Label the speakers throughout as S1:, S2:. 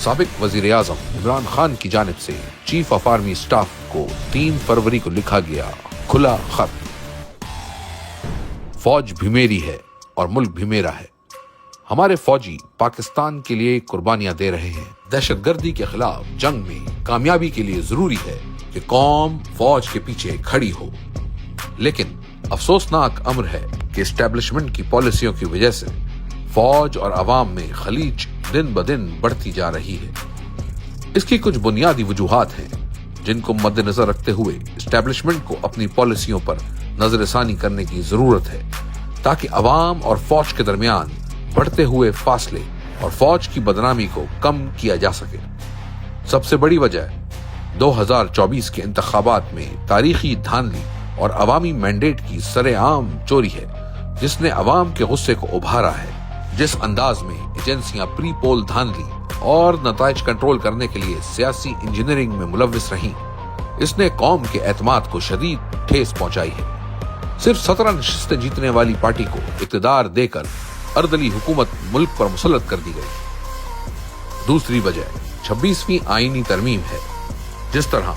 S1: سابق وزیر اعظم عمران خان کی جانب سے چیف آف آرمی اسٹاف کو 3 فروری کو لکھا گیا کھلا خط۔ فوج بھی میری ہے اور ملک بھی میرا ہے۔ ہمارے فوجی پاکستان کے لیے قربانیاں دے رہے ہیں۔ دہشت گردی کے خلاف جنگ میں کامیابی کے لیے ضروری ہے کہ قوم فوج کے پیچھے کھڑی ہو، لیکن افسوسناک امر ہے کہ اسٹیبلشمنٹ کی پالیسیوں کی وجہ سے فوج اور عوام میں خلیج دن بدن بڑھتی جا رہی ہے۔ اس کی کچھ بنیادی وجوہات ہیں جن کو مد نظر رکھتے ہوئے اسٹیبلشمنٹ کو اپنی پالیسیوں پر نظر ثانی کرنے کی ضرورت ہے تاکہ عوام اور فوج کے درمیان بڑھتے ہوئے فاصلے اور فوج کی بدنامی کو کم کیا جا سکے۔ سب سے بڑی وجہ 2024 کے انتخابات میں تاریخی دھاندلی اور عوامی مینڈیٹ کی سرے عام چوری ہے، جس نے عوام کے غصے کو ابھارا ہے۔ جس انداز میں ایجنسیاں پری پول دھاندلی اور نتائج کنٹرول کرنے کے لیے سیاسی انجینئرنگ میں ملوث رہیں، اس نے قوم کے اعتماد کو شدید ٹھیس پہنچائی ہے۔ صرف 17 نشستیں جیتنے والی پارٹی کو اقتدار دے کر اردلی حکومت ملک پر مسلط کر دی گئی۔ دوسری وجہ 26ویں آئینی ترمیم ہے۔ جس طرح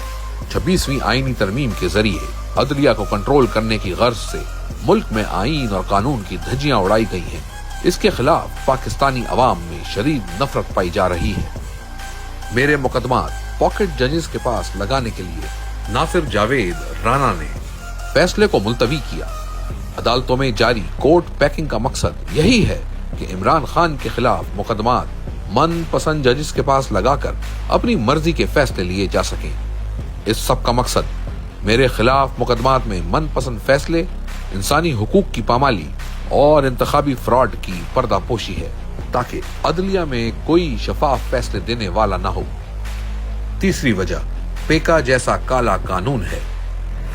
S1: 26ویں آئینی ترمیم کے ذریعے عدلیہ کو کنٹرول کرنے کی غرض سے ملک میں آئین اور قانون کی دھجیاں اڑائی گئی ہیں، اس کے خلاف پاکستانی عوام میں شدید نفرت پائی جا رہی ہے۔ میرے مقدمات پاکٹ ججز کے پاس لگانے کے لیے ناصر جاوید رانا نے فیصلے کو ملتوی کیا۔ عدالتوں میں جاری کورٹ پیکنگ کا مقصد یہی ہے کہ عمران خان کے خلاف مقدمات من پسند ججز کے پاس لگا کر اپنی مرضی کے فیصلے لیے جا سکیں۔ اس سب کا مقصد میرے خلاف مقدمات میں من پسند فیصلے، انسانی حقوق کی پامالی اور انتخابی فراڈ کی پردہ پوشی ہے تاکہ عدلیہ میں کوئی شفاف فیصلے دینے والا نہ ہو۔ تیسری وجہ پیکا جیسا کالا قانون ہے۔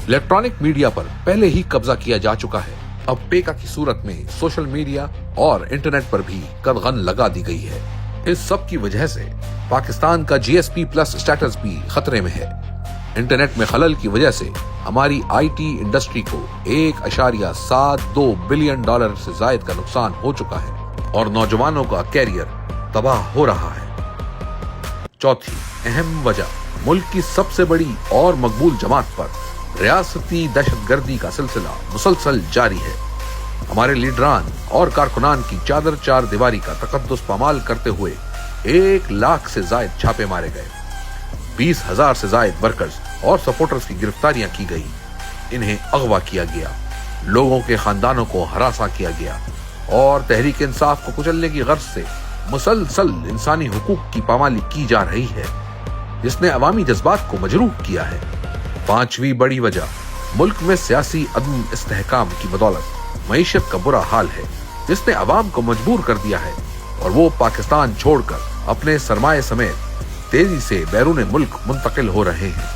S1: الیکٹرانک میڈیا پر پہلے ہی قبضہ کیا جا چکا ہے، اب پیکا کی صورت میں سوشل میڈیا اور انٹرنیٹ پر بھی قدغن لگا دی گئی ہے۔ اس سب کی وجہ سے پاکستان کا GSP+ اسٹیٹس بھی خطرے میں ہے۔ انٹرنیٹ میں خلل کی وجہ سے ہماری IT انڈسٹری کو $1.72 بلین سے زائد کا نقصان ہو چکا ہے اور نوجوانوں کا کیریئر تباہ ہو رہا ہے۔ چوتھی اہم وجہ ملک کی سب سے بڑی اور مقبول جماعت پر ریاستی دہشت گردی کا سلسلہ مسلسل جاری ہے۔ ہمارے لیڈران اور کارکنان کی چار دیواری کا تقدس پامال کرتے ہوئے 1 لاکھ سے زائد چھاپے مارے گئے، 20,000 سے زائد ورکرز اور سپورٹرز کی گرفتاریاں کی گئی، انہیں اغوا کیا گیا، لوگوں کے خاندانوں کو ہراساں کیا گیا اور تحریک انصاف کو کچلنے کی غرض سے مسلسل انسانی حقوق کی پامالی کی جا رہی ہے، جس نے عوامی جذبات کو مجروح کیا ہے۔ پانچویں بڑی وجہ ملک میں سیاسی عدم استحکام کی بدولت معیشت کا برا حال ہے، جس نے عوام کو مجبور کر دیا ہے اور وہ پاکستان چھوڑ کر اپنے سرمایہ سمیت تیزی سے بیرون ملک منتقل ہو رہے ہیں۔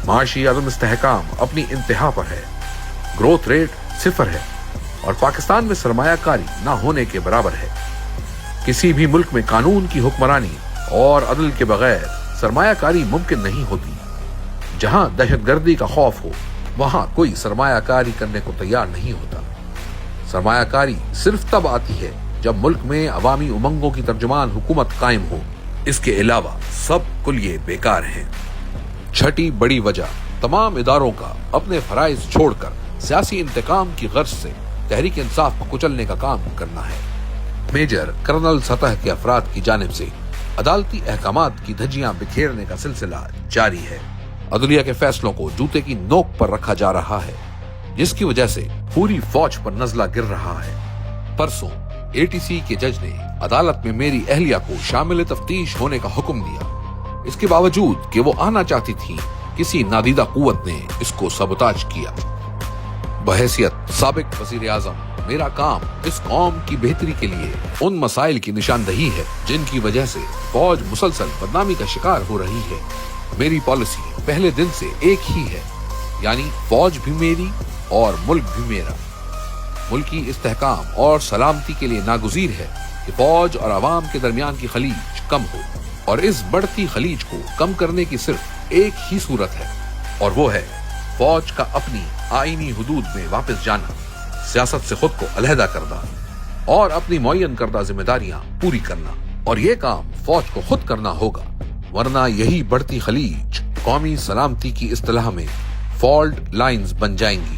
S1: معاشی عدم استحکام اپنی انتہا پر ہے، گروتھ ریٹ 0 ہے اور پاکستان میں سرمایہ کاری نہ ہونے کے برابر ہے۔ کسی بھی ملک میں قانون کی حکمرانی اور عدل کے بغیر سرمایہ کاری ممکن نہیں ہوتی۔ جہاں دہشت گردی کا خوف ہو، وہاں کوئی سرمایہ کاری کرنے کو تیار نہیں ہوتا۔ سرمایہ کاری صرف تب آتی ہے جب ملک میں عوامی امنگوں کی ترجمان حکومت قائم ہو، اس کے علاوہ سب کلیے بیکار ہیں۔ چھٹی بڑی وجہ تمام اداروں کا اپنے فرائض چھوڑ کر سیاسی انتقام کی غرض سے تحریک انصاف کو کچلنے کا کام کرنا ہے۔ میجر کرنل سطح کے افراد کی جانب سے عدالتی احکامات کی دھجیاں بکھیرنے کا سلسلہ جاری ہے۔ عدلیہ کے فیصلوں کو جوتے کی نوک پر رکھا جا رہا ہے، جس کی وجہ سے پوری فوج پر نزلہ گر رہا ہے۔ پرسوں ATC کے جج نے عدالت میں میری اہلیہ کو شامل تفتیش ہونے کا حکم دیا، اس کے باوجود کہ وہ آنا چاہتی تھی، کسی نادیدہ قوت نے اس کو سبوتاج کیا۔ بحیثیت سابق وزیر اعظم میرا کام اس قوم کی بہتری کے لیے ان مسائل کی نشاندہی ہے جن کی وجہ سے فوج مسلسل بدنامی کا شکار ہو رہی ہے۔ میری پالیسی پہلے دن سے ایک ہی ہے، یعنی فوج بھی میری اور ملک بھی میرا۔ ملکی استحکام اور سلامتی کے لیے ناگزیر ہے کہ فوج اور عوام کے درمیان کی خلیج کم ہو، اور اس بڑھتی خلیج کو کم کرنے کی صرف ایک ہی صورت ہے، اور وہ ہے فوج کا اپنی آئینی حدود میں واپس جانا، سیاست سے خود کو علیحدہ کرنا اور اپنی معین کردہ ذمہ داریاں پوری کرنا۔ اور یہ کام فوج کو خود کرنا ہوگا، ورنہ یہی بڑھتی خلیج قومی سلامتی کی اصطلاح میں فالٹ لائنز بن جائیں گی۔